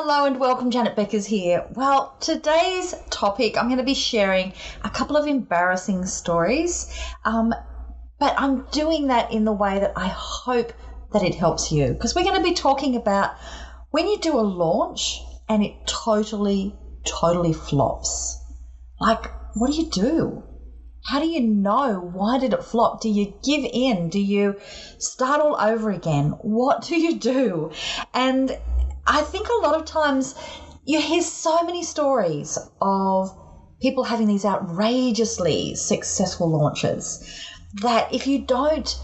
Hello and welcome, Janet Beckers here. Well, today's topic, I'm going to be sharing a couple of embarrassing stories, but I'm doing that in the way that I hope that it helps you, because we're going to be talking about when you do a launch and it totally flops. Like, what do you do? How do you know? Why did it flop? Do you give in? Do you start all over again? What do you do? And I think a lot of times you hear so many stories of people having these outrageously successful launches that if you don't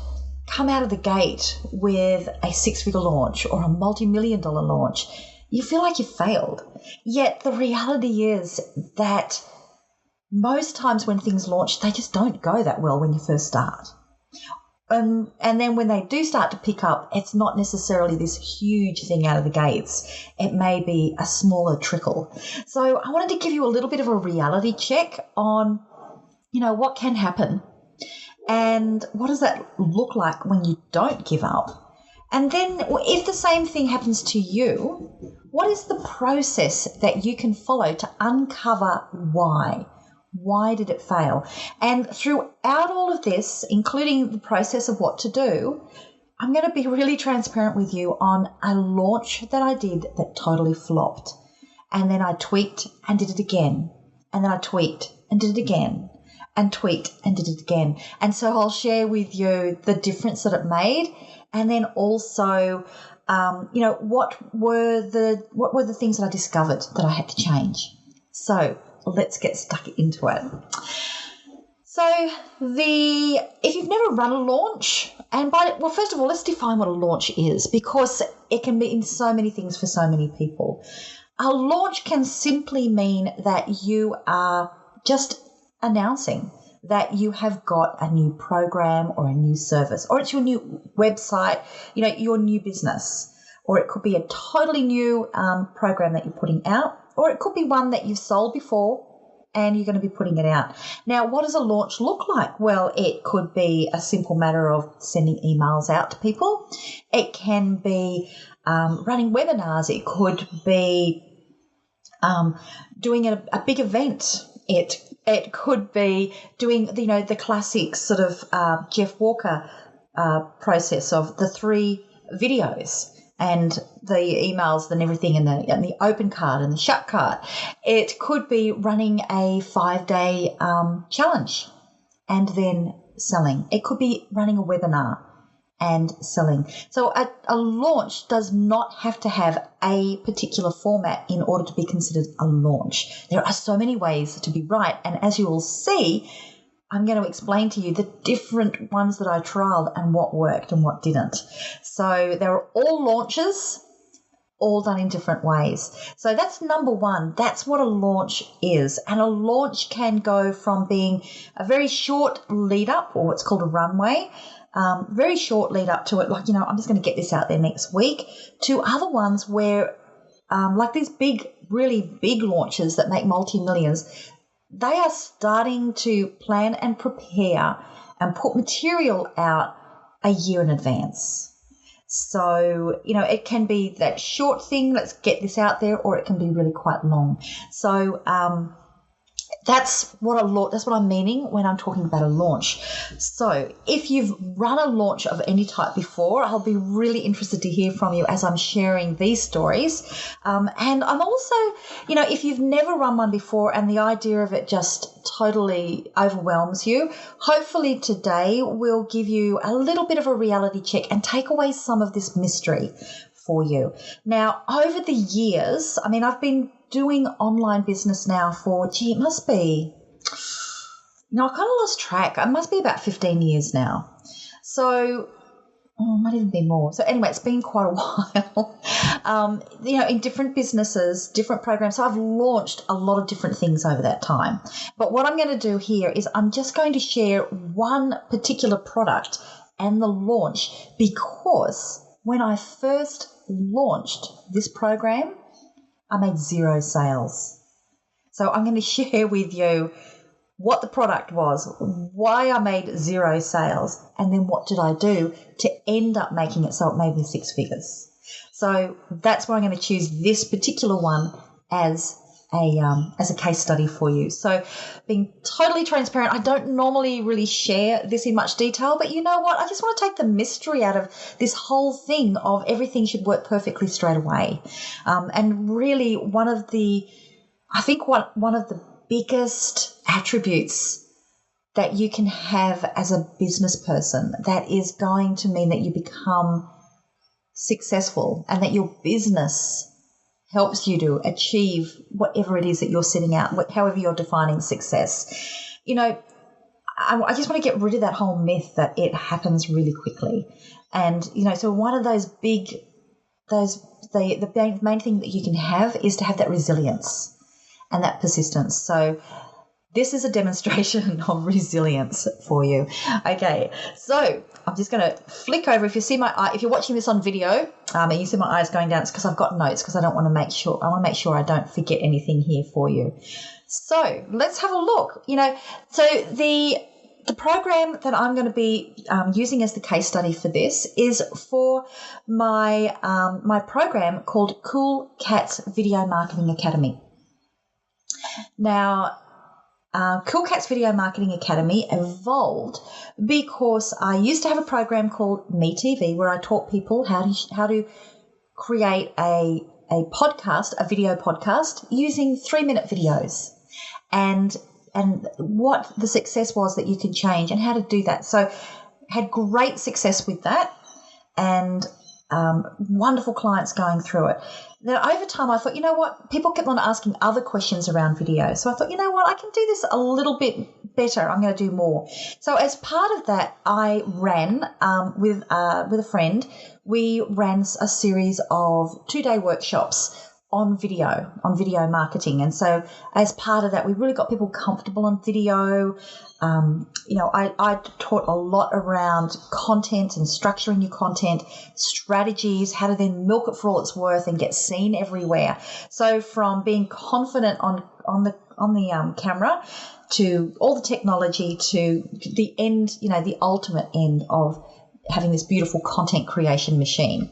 come out of the gate with a six-figure launch or a multi-million-dollar launch, you feel like you failed. Yet the reality is that most times when things launch, they just don't go that well when you first start. And then when they do start to pick up, it's not necessarily this huge thing out of the gates. It may be a smaller trickle. So I wanted to give you a little bit of a reality check on, what can happen and what does that look like when you don't give up. And then if the same thing happens to you, what is the process that you can follow to uncover why? Why did it fail? And throughout all of this, including the process of what to do, I'm going to be really transparent with you on a launch that I did that totally flopped. And then I tweaked and did it again. And then I tweaked and did it again. And tweaked and did it again. And so I'll share with you the difference that it made. And then also, what were the things that I discovered that I had to change. So let's get stuck into it. So if you've never run a launch, first of all, let's define what a launch is, because it can mean so many things for so many people. A launch can simply mean that you are just announcing that you have got a new program or a new service, or it's your new website, your new business, or it could be a totally new program that you're putting out. Or it could be one that you've sold before and you're going to be putting it out. Now, what does a launch look like? Well, it could be a simple matter of sending emails out to people. It can be running webinars. It could be doing a big event. It could be doing, the classic sort of Jeff Walker process of the 3 videos and the emails and everything, and the open card and the shut card. It could be running a 5-day challenge and then selling. It could be running a webinar and selling. So a launch does not have to have a particular format in order to be considered a launch. There are so many ways to be right, and as you will see, I'm going to explain to you the different ones that I trialed and what worked and what didn't. So they were all launches, all done in different ways. So that's number one. That's what a launch is. And a launch can go from being a very short lead up, or what's called a runway, very short lead up to it, like, I'm just going to get this out there next week, to other ones where, like these really big launches that make multi-millions, they are starting to plan and prepare and put material out a year in advance. So, it can be that short thing, let's get this out there, or it can be really quite long. So, that's what I'm meaning when I'm talking about a launch. So if you've run a launch of any type before, I'll be really interested to hear from you as I'm sharing these stories. And I'm also, if you've never run one before and the idea of it just totally overwhelms you, hopefully today will give you a little bit of a reality check and take away some of this mystery for you. Now, over the years, I've been doing online business now for, it must be, I kind of lost track. It must be about 15 years now. So, it might even be more. So anyway, it's been quite a while, in different businesses, different programs. So I've launched a lot of different things over that time. But what I'm going to do here is I'm just going to share one particular product and the launch, because when I first launched this program, I made 0 sales. So I'm going to share with you what the product was, why I made 0 sales, and then what did I do to end up making it so it made me 6 figures. So that's why I'm going to choose this particular one as a case study for you. So being totally transparent, I don't normally really share this in much detail, but you know what? I just want to take the mystery out of this whole thing of everything should work perfectly straight away. And really one of the biggest attributes that you can have as a business person that is going to mean that you become successful and that your business helps you to achieve whatever it is that you're setting out, however you're defining success. You know, I just want to get rid of that whole myth that it happens really quickly. And, you know, so one of those the main thing that you can have is to have that resilience and that persistence. So this is a demonstration of resilience for you. Okay, so I'm just going to flick over. If you see my eye, if you're watching this on video and you see my eyes going down, it's because I've got notes because I want to make sure I don't forget anything here for you. So let's have a look. You know, so the program that I'm going to be using as the case study for this is for my my program called Cool Cats Video Marketing Academy. Now, Cool Cats Video Marketing Academy evolved because I used to have a program called Me TV where I taught people how to create a podcast, a video podcast using 3-minute videos and what the success was that you could change and how to do that. So had great success with that and wonderful clients going through it. Then over time I thought, you know what, people kept on asking other questions around video. So I thought, you know what, I can do this a little bit better. I'm going to do more. So as part of that, I ran with a friend, we ran a series of 2-day workshops on video marketing. And so as part of that, we really got people comfortable on video. You know, I taught a lot around content and structuring your content, strategies, how to then milk it for all it's worth and get seen everywhere. So from being confident on the camera to all the technology to the end, you know, the ultimate end of having this beautiful content creation machine.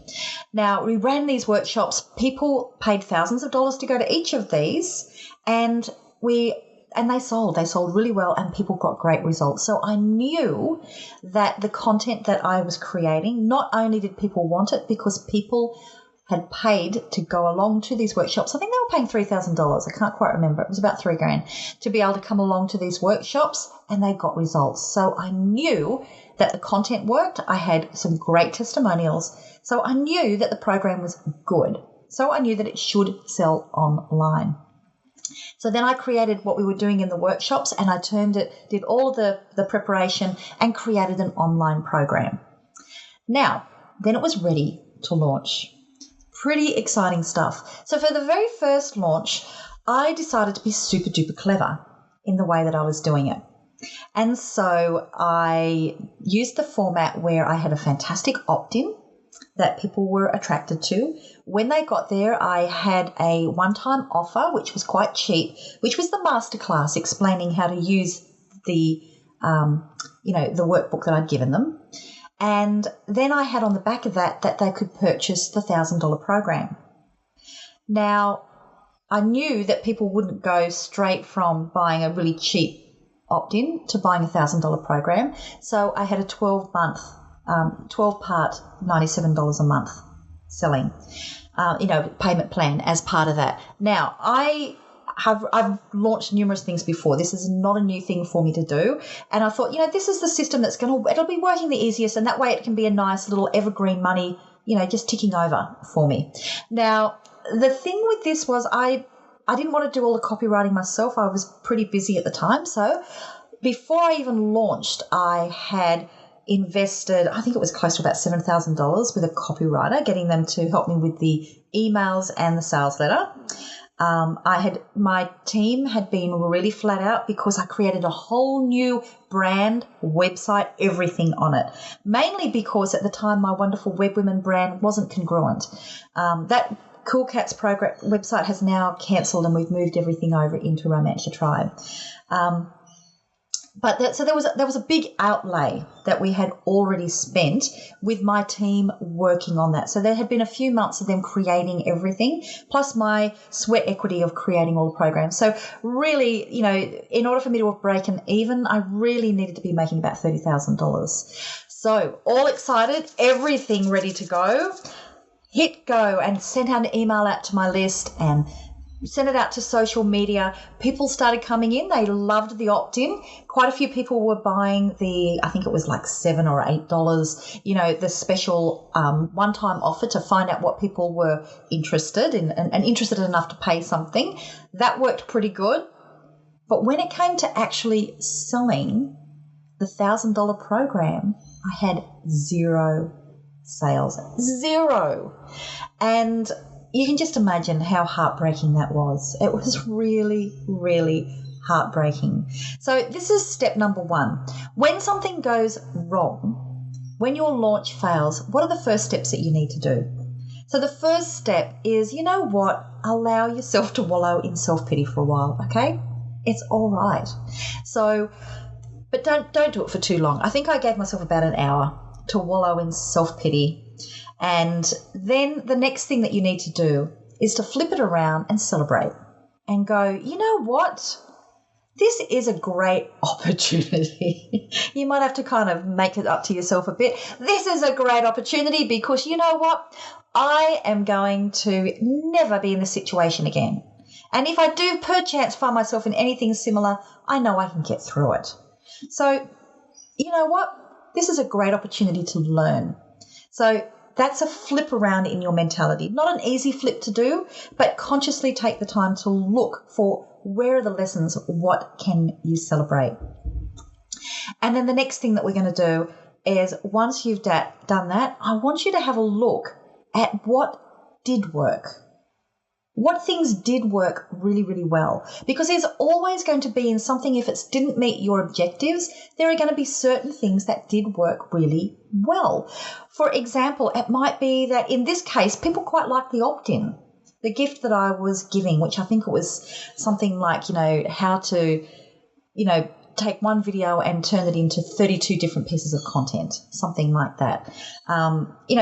Now, we ran these workshops. People paid thousands of dollars to go to each of these, and they sold really well, and people got great results. So I knew that the content that I was creating, not only did people want it because people had paid to go along to these workshops. I think they were paying $3,000. I can't quite remember. It was about $3,000 to be able to come along to these workshops, and they got results. So I knew that the content worked. I had some great testimonials. So I knew that the program was good. So I knew that it should sell online. So then I created what we were doing in the workshops, and I did all of the preparation and created an online program. Now, then it was ready to launch. Pretty exciting stuff. So for the very first launch, I decided to be super duper clever in the way that I was doing it. And so I used the format where I had a fantastic opt-in that people were attracted to. When they got there, I had a one-time offer, which was quite cheap, which was the masterclass explaining how to use the workbook that I'd given them. And then I had on the back of that they could purchase the $1,000 program. Now, I knew that people wouldn't go straight from buying a really cheap opt-in to buying a $1,000 program. So I had a 12-part, $97 a month selling, payment plan as part of that. Now, I've launched numerous things before. This is not a new thing for me to do. And I thought, this is the system that's it'll be working the easiest, and that way it can be a nice little evergreen money, just ticking over for me. Now, the thing with this was I didn't want to do all the copywriting myself. I was pretty busy at the time. So before I even launched, I had invested, I think it was close to about $7,000 with a copywriter, getting them to help me with the emails and the sales letter. My team had been really flat out because I created a whole new brand, website, everything on it. Mainly because at the time my wonderful Web Women brand wasn't congruent. That Cool Cats program website has now cancelled, and we've moved everything over into Romance Your Tribe. So there was a big outlay that we had already spent with my team working on that. So there had been a few months of them creating everything, plus my sweat equity of creating all the programs. So really, in order for me to break even, I really needed to be making about $30,000. So all excited, everything ready to go, hit go and sent out an email out to my list and sent it out to social media. People started coming in. They loved the opt-in. Quite a few people were buying I think it was like $7 or $8, the special one-time offer to find out what people were interested in and interested enough to pay something. That worked pretty good. But when it came to actually selling the $1,000 program, I had zero sales. Zero. And you can just imagine how heartbreaking that was. It was really, really heartbreaking. So this is step number 1. When something goes wrong, when your launch fails, what are the first steps that you need to do? So the first step is, allow yourself to wallow in self-pity for a while, okay? It's all right. So, but don't do it for too long. I think I gave myself about an hour to wallow in self-pity. And then the next thing that you need to do is to flip it around and celebrate and go, you know what? This is a great opportunity. You might have to kind of make it up to yourself a bit. This is a great opportunity because you know what? I am going to never be in this situation again. And if I do perchance find myself in anything similar, I know I can get through it. So, you know what? This is a great opportunity to learn. So that's a flip around in your mentality. Not an easy flip to do, but consciously take the time to look for where are the lessons, what can you celebrate. And then the next thing that we're going to do is once you've done that, I want you to have a look at what did work. What things did work really, really well? Because there's always going to be in something, if it didn't meet your objectives, there are going to be certain things that did work really well. For example, it might be that in this case, people quite like the opt-in, the gift that I was giving, which I think it was something like, how to, take one video and turn it into 32 different pieces of content, something like that.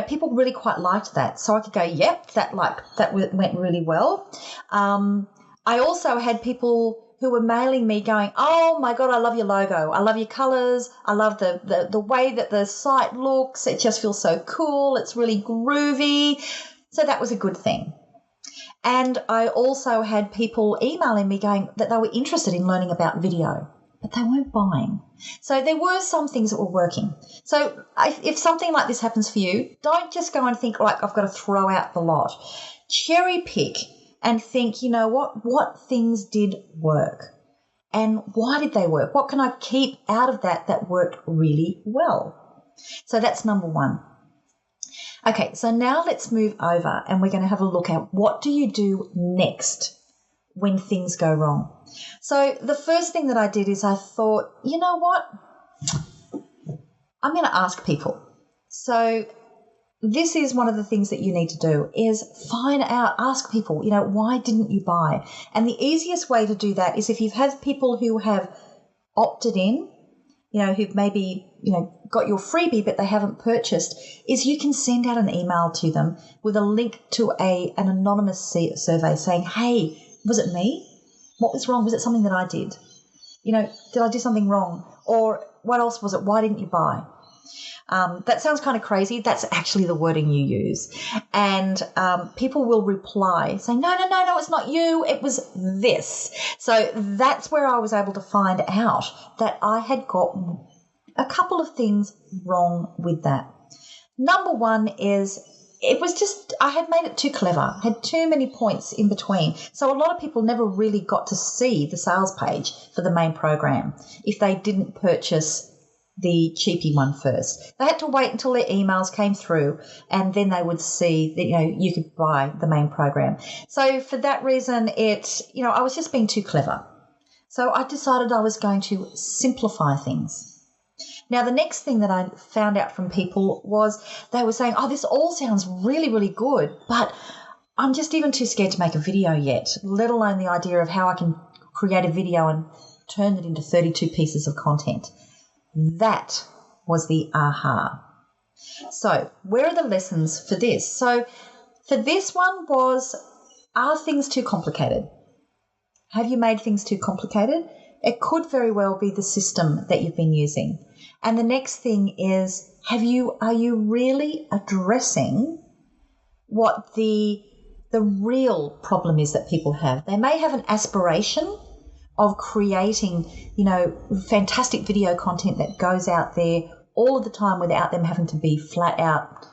People really quite liked that. So I could go, yep, that went really well. I also had people who were mailing me going, oh my God, I love your logo. I love your colors. I love the way that the site looks. It just feels so cool. It's really groovy. So that was a good thing. And I also had people emailing me going that they were interested in learning about video, but they weren't buying. So there were some things that were working. So if something like this happens for you, don't just go and think like I've got to throw out the lot. Cherry pick and think, you know what things did work and why did they work? What can I keep out of that worked really well? So that's number 1. Okay, so now let's move over and we're going to have a look at what do you do next when things go wrong. So the first thing that I did is I thought, you know what? I'm going to ask people. So this is one of the things that you need to do is ask people, why didn't you buy? And the easiest way to do that is if you've had people who have opted in, who've maybe, got your freebie but they haven't purchased, is you can send out an email to them with a link to an anonymous survey saying, hey, was it me? What was wrong? Was it something that I did? Did I do something wrong? Or what else was it? Why didn't you buy? That sounds kind of crazy. That's actually the wording you use. And people will reply saying, no, it's not you. It was this. So that's where I was able to find out that I had got a couple of things wrong with that. Number 1 is it was just I had made it too clever, had too many points in between. So a lot of people never really got to see the sales page for the main program if they didn't purchase the cheapy one first. They had to wait until their emails came through and then they would see that, you could buy the main program. So for that reason, I was just being too clever. So I decided I was going to simplify things. Now, the next thing that I found out from people was they were saying, oh, this all sounds really, really good, but I'm just even too scared to make a video yet, let alone the idea of how I can create a video and turned it into 32 pieces of content. That was the aha. So where are the lessons for this? So for this one was, are things too complicated? Have you made things too complicated? It could very well be the system that you've been using. And the next thing is, are you really addressing what the real problem is that people have? They may have an aspiration of creating, fantastic video content that goes out there all of the time without them having to be flat out,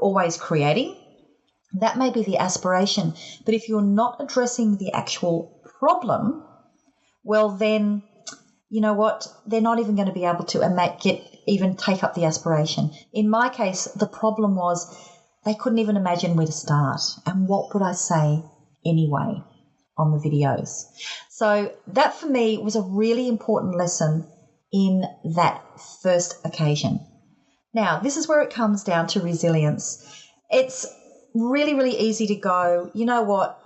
always creating. That may be the aspiration. But if you're not addressing the actual problem, well then, you know what? They're not even going to be able to even take up the aspiration. In my case, the problem was they couldn't even imagine where to start. And what would I say anyway on the videos? So that for me was a really important lesson in that first occasion. Now, this is where it comes down to resilience. It's really, really easy to go, you know what?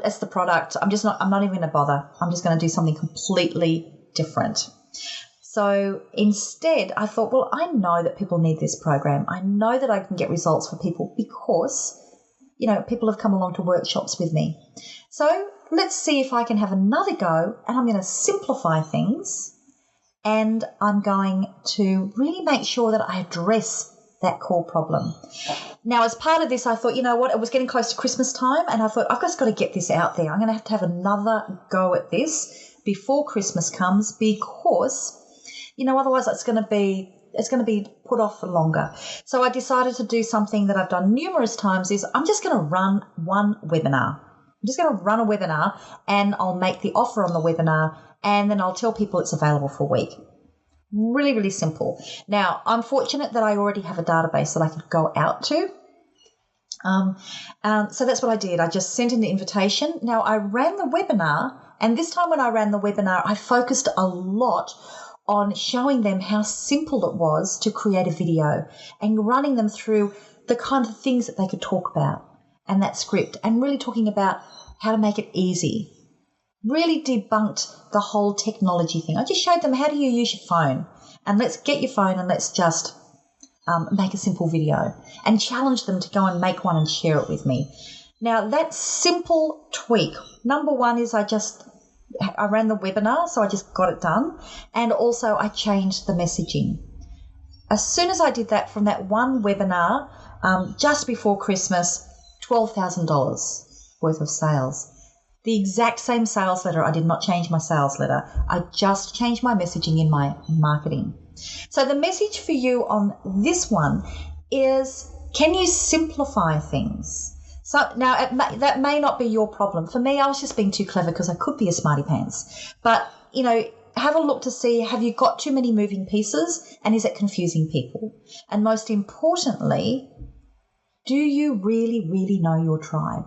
It's the product. I'm not even going to bother. I'm just going to do something completely different. So instead, I thought, well, I know that people need this program. I know that I can get results for people because, people have come along to workshops with me. So let's see if I can have another go, and I'm going to simplify things, and I'm going to really make sure that I address that core problem. Now, as part of this, I thought, you know what, it was getting close to Christmas time, and I thought, I've just got to get this out there. I'm going to have another go at this before Christmas comes because, otherwise it's going to be put off for longer. So I decided to do something that I've done numerous times is I'm just going to run one webinar. I'm just going to run a webinar, and I'll make the offer on the webinar, and then I'll tell people it's available for a week. Really, really simple. Now, I'm fortunate that I already have a database that I could go out to. So that's what I did. I just sent in the invitation. Now, I ran the webinar, and this time when I ran the webinar, I focused a lot on showing them how simple it was to create a video and running them through the kind of things that they could talk about and that script, and really talking about how to make it easy. Really debunked the whole technology thing. I just showed them, how do you use your phone? And let's get your phone and let's just make a simple video, and challenge them to go and make one and share it with me. Now, that simple tweak, number one is I ran the webinar, so I just got it done. And also I changed the messaging. As soon as I did that from that one webinar, just before Christmas, $12,000 worth of sales. The exact same sales letter. I did not change my sales letter. I just changed my messaging in my marketing. So the message for you on this one is, can you simplify things? So now that may not be your problem. For me, I was just being too clever because I could be a smarty pants. But, have a look to see, have you got too many moving pieces, and is it confusing people? And most importantly, do you really, really know your tribe?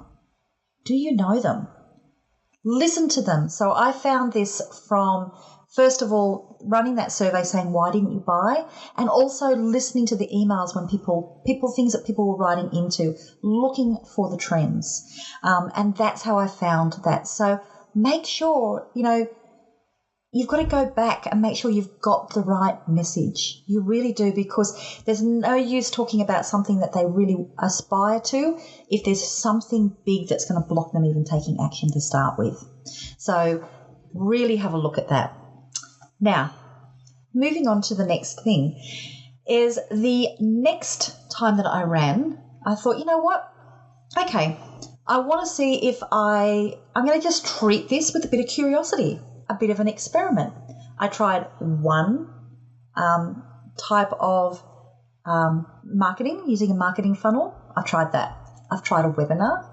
Do you know them? Listen to them. So I found this from, first of all, running that survey saying, why didn't you buy? And also listening to the emails when things that people were writing into, looking for the trends. And that's how I found that. So make sure, you've got to go back and make sure you've got the right message. You really do, because there's no use talking about something that they really aspire to if there's something big that's going to block them even taking action to start with. So really have a look at that. Now, moving on to the next thing is the next time that I ran, I thought, you know what? Okay, I want to see if I'm going to just treat this with a bit of curiosity, a bit of an experiment. I tried one type of marketing, using a marketing funnel. I tried that. I've tried a webinar.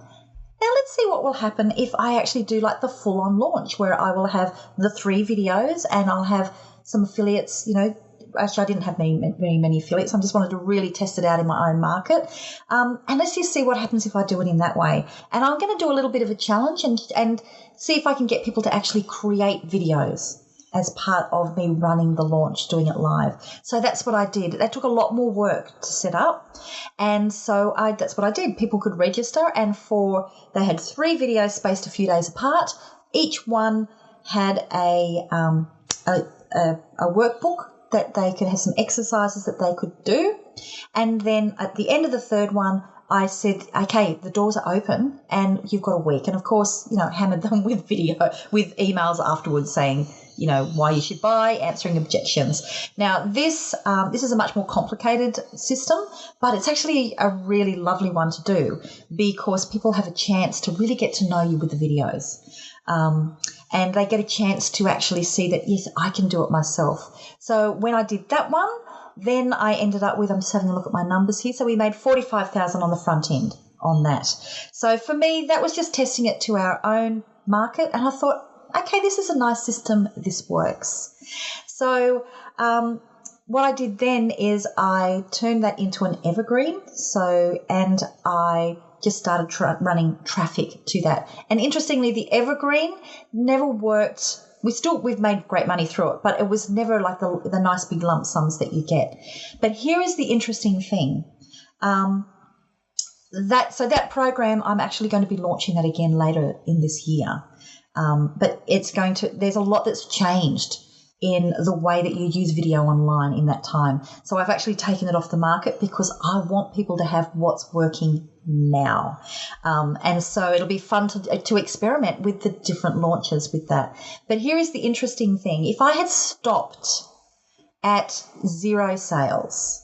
Now let's see what will happen if I actually do like the full-on launch, where I will have the 3 videos and I'll have some affiliates, actually I didn't have many affiliates. I just wanted to really test it out in my own market. And let's just see what happens if I do it in that way. And I'm going to do a little bit of a challenge and see if I can get people to actually create videos as part of me running the launch, doing it live. So that's what I did. That took a lot more work to set up. And so that's what I did. People could register, and they had 3 videos spaced a few days apart. Each one had a workbook that they could have some exercises that they could do. And then at the end of the third one, I said, okay, the doors are open and you've got a week. And of course, hammered them with with emails afterwards saying, why you should buy, answering objections. Now, this is a much more complicated system, but it's actually a really lovely one to do because people have a chance to really get to know you with the videos. And they get a chance to actually see that, yes, I can do it myself. So when I did that one, then I ended up with, I'm just having a look at my numbers here, so we made $45,000 on the front end on that. So for me, that was just testing it to our own market, and I thought, okay, this is a nice system, this works. So what I did then is I turned that into an evergreen, and I just started running traffic to that. And interestingly, the evergreen never worked. We've made great money through it, but it was never like the nice big lump sums that you get. But here is the interesting thing. That program, I'm actually going to be launching that again later in this year. But there's a lot that's changed in the way that you use video online in that time. So I've actually taken it off the market because I want people to have what's working now. And so it'll be fun to experiment with the different launches with that. But here is the interesting thing. If I had stopped at 0 sales,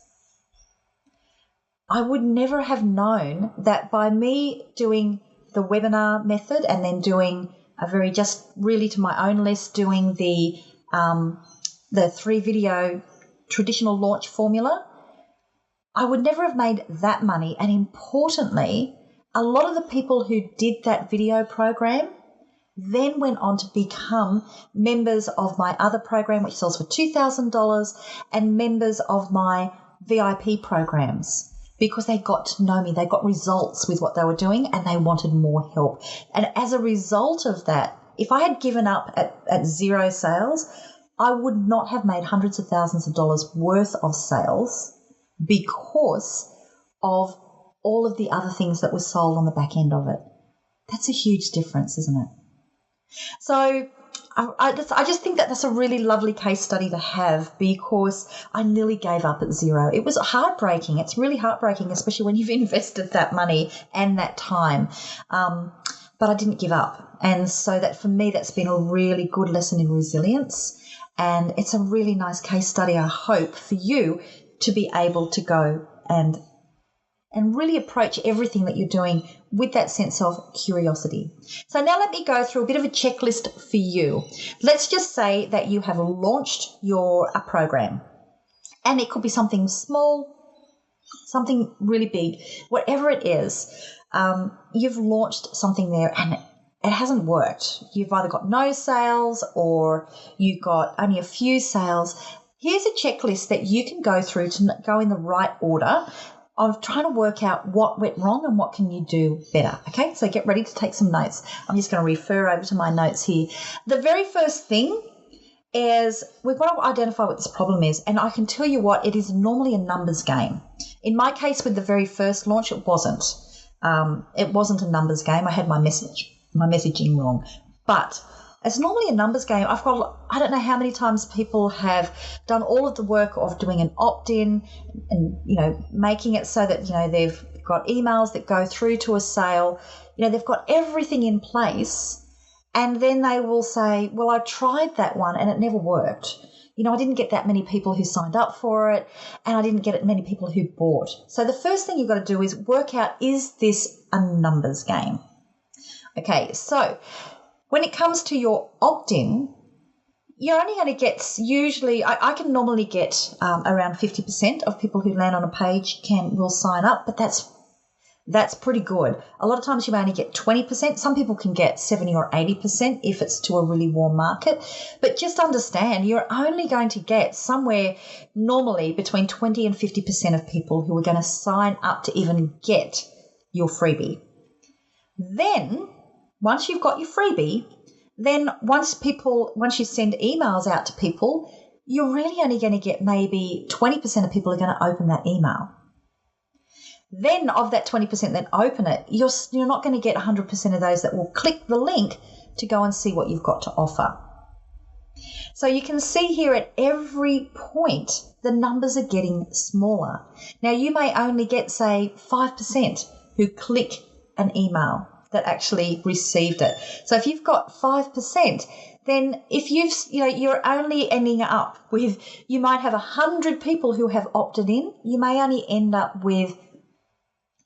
I would never have known that by me doing the webinar method and then doing just really to my own list, doing the 3 video traditional launch formula, I would never have made that money. And importantly, a lot of the people who did that video program then went on to become members of my other program, which sells for $2,000, and members of my VIP programs, because they got to know me. They got results with what they were doing and they wanted more help. And as a result of that, if I had given up at 0 sales, I would not have made hundreds of thousands of dollars worth of sales because of all of the other things that were sold on the back end of it. That's a huge difference, isn't it? So I just think that's a really lovely case study to have because I nearly gave up at 0. It was heartbreaking. It's really heartbreaking, especially when you've invested that money and that time. But I didn't give up. And so that for me, that's been a really good lesson in resilience. And it's a really nice case study, I hope, for you to be able to go and really approach everything that you're doing with that sense of curiosity. So now let me go through a bit of a checklist for you. Let's just say that you have launched a program, and it could be something small, something really big, whatever it is. You've launched something there and it hasn't worked. You've either got no sales or you've got only a few sales. Here's a checklist that you can go through to go in the right order of trying to work out what went wrong and what can you do better. Okay, so get ready to take some notes. I'm just going to refer over to my notes here. The very first thing is we've got to identify what this problem is, and I can tell you what, it is normally a numbers game. In my case with the very first launch, it wasn't. It wasn't a numbers game. I had my messaging wrong. But it's normally a numbers game. I don't know how many times people have done all of the work of doing an opt-in and, making it so that, they've got emails that go through to a sale. They've got everything in place, and then they will say, well, I tried that one and it never worked. I didn't get that many people who signed up for it, and I didn't get many people who bought. So the first thing you've got to do is work out, is this a numbers game? Okay, so when it comes to your opt-in, you're only going to get usually, I can normally get around 50% of people who land on a page will sign up, but that's pretty good. A lot of times you may only get 20%. Some people can get 70 or 80% if it's to a really warm market. But just understand, you're only going to get somewhere normally between 20 and 50% of people who are going to sign up to even get your freebie. Then, once you've got your freebie, then once you send emails out to people, you're really only going to get maybe 20% of people are going to open that email. Then of that 20% that open it, you're not going to get 100% of those that will click the link to go and see what you've got to offer. So you can see here at every point, the numbers are getting smaller. Now, you may only get, say, 5% who click an email that actually received it. So if you've got 5%, then if you're only ending up with, you might have 100 people who have opted in. You may only end up with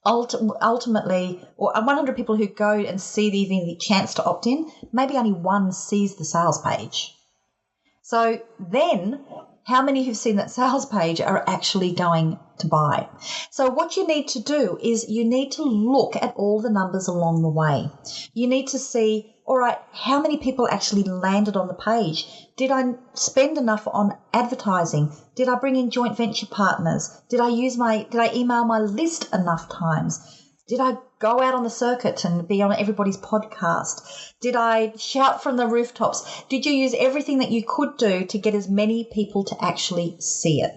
ultimately, or 100 people who go and see the chance to opt in, maybe only one sees the sales page. So then, how many who've seen that sales page are actually going to buy? So what you need to do is you need to look at all the numbers along the way. You need to see, all right, how many people actually landed on the page? Did I spend enough on advertising? Did I bring in joint venture partners? Did I email my list enough times? Did I go out on the circuit and be on everybody's podcast? Did I shout from the rooftops? Did you use everything that you could do to get as many people to actually see it?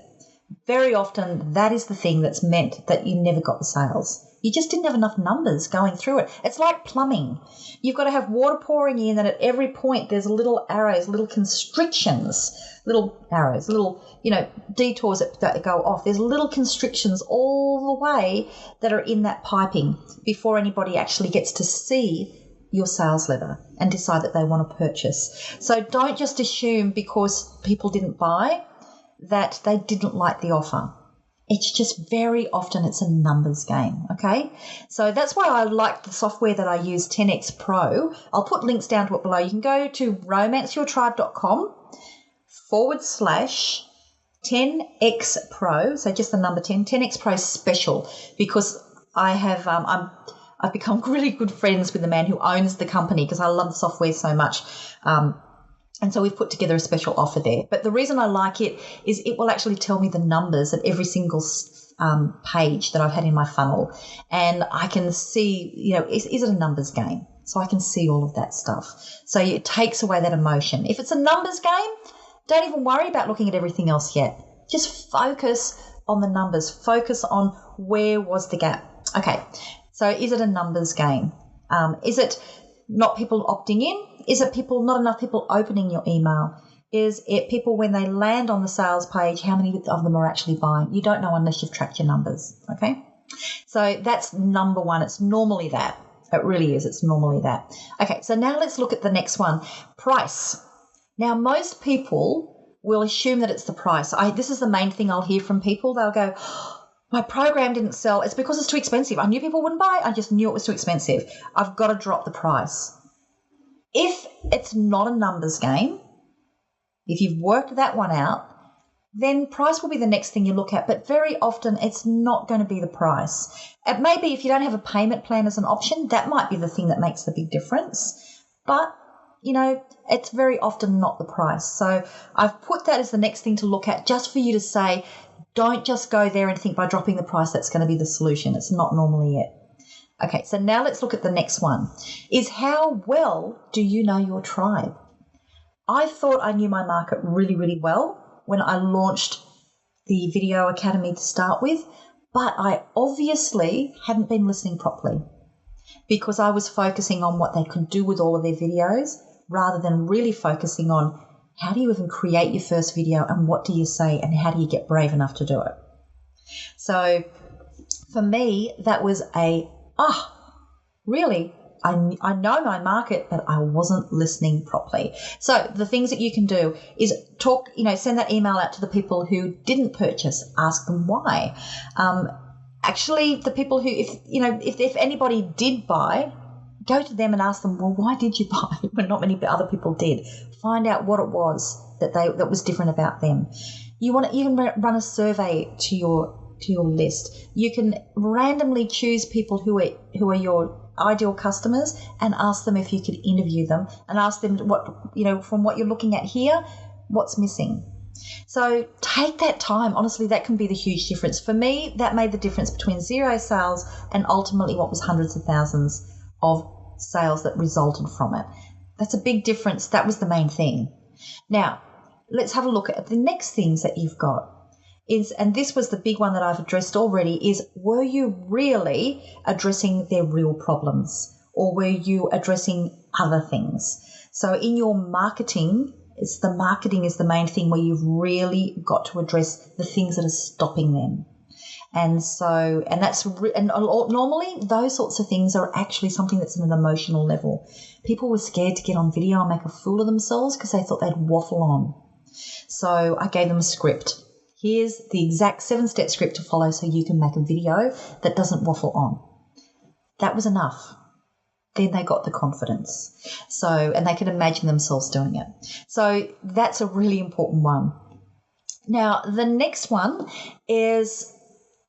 Very often that is the thing that's meant that you never got the sales. You just didn't have enough numbers going through it. It's like plumbing. You've got to have water pouring in, and at every point there's little arrows, little constrictions, little arrows, little, detours that go off. There's little constrictions all the way that are in that piping before anybody actually gets to see your sales letter and decide that they want to purchase. So don't just assume because people didn't buy that they didn't like the offer. It's just very often it's a numbers game, okay? So that's why I like the software that I use, 10X Pro. I'll put links down to it below. You can go to romanceyourtribe.com/10X Pro, so just the number 10, 10X Pro Special, because I've become really good friends with the man who owns the company because I love the software so much. And so we've put together a special offer there. But the reason I like it is it will actually tell me the numbers of every single page that I've had in my funnel. And I can see, is it a numbers game? So I can see all of that stuff. So it takes away that emotion. If it's a numbers game, don't even worry about looking at everything else yet. Just focus on the numbers. Focus on where was the gap. Okay, so is it a numbers game? Is it not people opting in? Is it not enough people opening your email? Is it people when they land on the sales page, how many of them are actually buying? You don't know unless you've tracked your numbers, okay? So that's number one. It's normally that. It really is. It's normally that. Okay, so now let's look at the next one, price. Now, most people will assume that it's the price. This is the main thing I'll hear from people. They'll go, my program didn't sell. It's because it's too expensive. I knew people wouldn't buy. I just knew it was too expensive. I've got to drop the price. If it's not a numbers game, if you've worked that one out, then price will be the next thing you look at. But very often it's not going to be the price. It may be if you don't have a payment plan as an option, that might be the thing that makes the big difference. But, it's very often not the price. So I've put that as the next thing to look at just for you to say, don't just go there and think by dropping the price that's going to be the solution. It's not normally it. Okay, so now let's look at the next one, is how well do you know your tribe? I thought I knew my market really, really well when I launched the Video Academy to start with, but I obviously hadn't been listening properly because I was focusing on what they could do with all of their videos rather than really focusing on how do you even create your first video and what do you say and how do you get brave enough to do it. So for me, that was really, I know my market, but I wasn't listening properly. So the things that you can do is send that email out to the people who didn't purchase, ask them why. Actually, the people who, if anybody did buy, go to them and ask them, well, why did you buy when not many other people did? Find out what it was that was different about them. You can run a survey to your list. You can randomly choose people who are your ideal customers and ask them if you could interview them and ask them from what you're looking at here, what's missing. So take that time. Honestly, that can be the huge difference. For me, that made the difference between 0 sales and ultimately what was hundreds of thousands of sales that resulted from it. That's a big difference. That was the main thing. Now, let's have a look at the next things that you've got. And this was the big one that I've addressed already, is were you really addressing their real problems or were you addressing other things? So in your marketing, It's the marketing is the main thing where you've really got to address the things that are stopping them. And so, and that's, and normally those sorts of things are actually something that's at an emotional level. People were scared to get on video and make a fool of themselves because they thought they'd waffle on. So I gave them a script. Here's the exact 7-step script to follow so you can make a video that doesn't waffle on. That was enough. Then they got the confidence. So, and they could imagine themselves doing it. So that's a really important one. Now, the next one is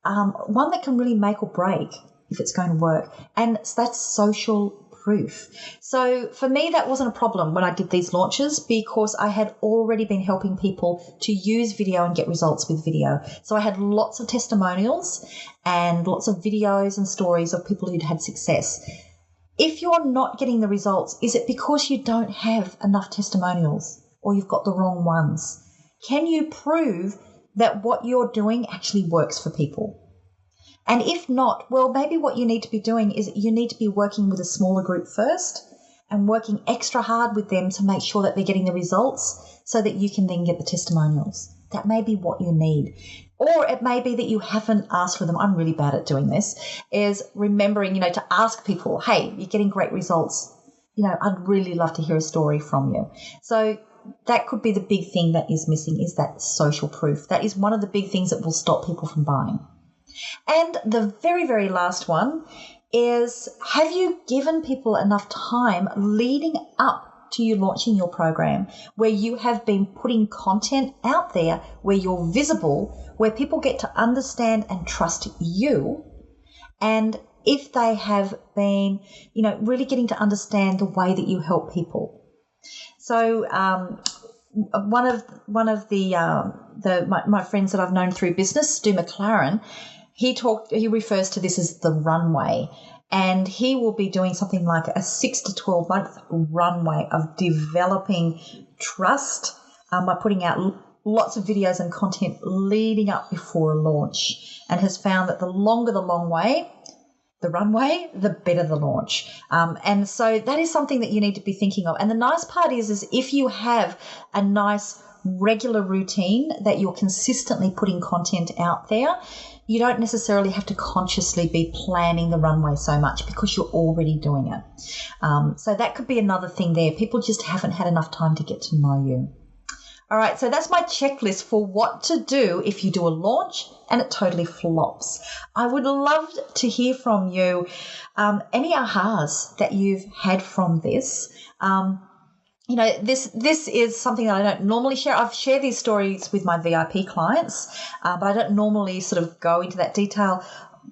one that can really make or break if it's going to work, and that's social proof. So for me, that wasn't a problem when I did these launches because I had already been helping people to use video and get results with video. So I had lots of testimonials and lots of videos and stories of people who'd had success. If you're not getting the results, is it because you don't have enough testimonials or you've got the wrong ones? Can you prove that what you're doing actually works for people? And if not, well, maybe what you need to be doing is you need to be working with a smaller group first and working extra hard with them to make sure that they're getting the results so that you can then get the testimonials. That may be what you need. Or it may be that you haven't asked for them. I'm really bad at doing this, is remembering, to ask people, hey, you're getting great results. I'd really love to hear a story from you. So that could be the big thing that is missing, is that social proof. That is one of the big things that will stop people from buying. And the very, very last one is, have you given people enough time leading up to you launching your program where you have been putting content out there, where you're visible, where people get to understand and trust you? And if they have been, really getting to understand the way that you help people. So one of my friends that I've known through business, Stu McLaren, he refers to this as the runway, and he will be doing something like a 6 to 12 month runway of developing trust by putting out lots of videos and content leading up before a launch, and has found that the longer the runway, the better the launch. And so that is something that you need to be thinking of. And the nice part is if you have a nice regular routine that you're consistently putting content out there, you don't necessarily have to consciously be planning the runway so much because you're already doing it. So that could be another thing there. People just haven't had enough time to get to know you. All right, so that's my checklist for what to do if you do a launch and it totally flops. I would love to hear from you any ahas that you've had from this. This is something that I don't normally share. I've shared these stories with my VIP clients, but I don't normally sort of go into that detail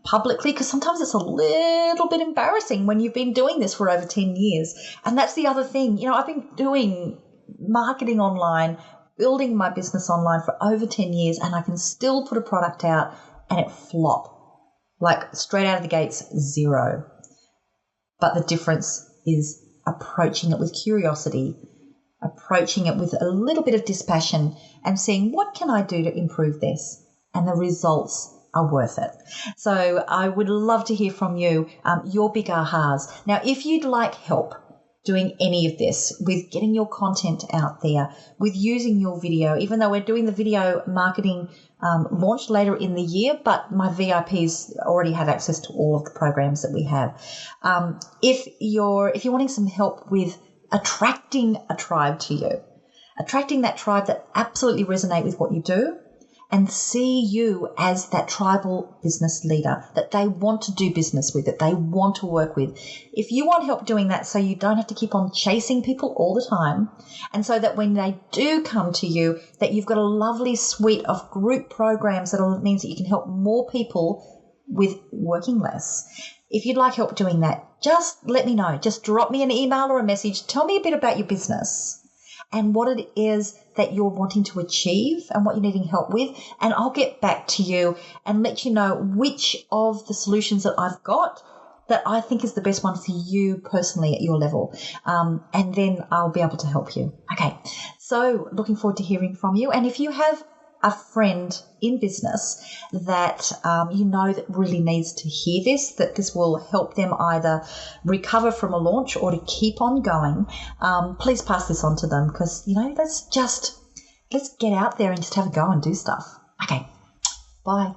publicly because sometimes it's a little bit embarrassing when you've been doing this for over 10 years. And that's the other thing. I've been doing marketing online, building my business online for over 10 years, and I can still put a product out and it flop. Like straight out of the gates, 0. But the difference is approaching it with curiosity, approaching it with a little bit of dispassion and seeing what can I do to improve this, and the results are worth it. So I would love to hear from you, your big ahas. Now, if you'd like help doing any of this, with getting your content out there, with using your video, even though we're doing the video marketing launch later in the year, but my VIPs already have access to all of the programs that we have. If you're wanting some help with attracting a tribe to you, attracting that tribe that absolutely resonate with what you do and see you as that tribal business leader that they want to do business with, that they want to work with. If you want help doing that so you don't have to keep on chasing people all the time, and so that when they do come to you, that you've got a lovely suite of group programs that means that you can help more people with working less. If you'd like help doing that, just let me know. Just drop me an email or a message. Tell me a bit about your business and what it is that you're wanting to achieve and what you're needing help with, and I'll get back to you and let you know which of the solutions that I've got that I think is the best one for you personally at your level, and then I'll be able to help you. Okay, so looking forward to hearing from you, and if you have a friend in business that you know that really needs to hear this, that this will help them either recover from a launch or to keep on going, please pass this on to them, because, you know, let's get out there and just have a go and do stuff. Okay, bye.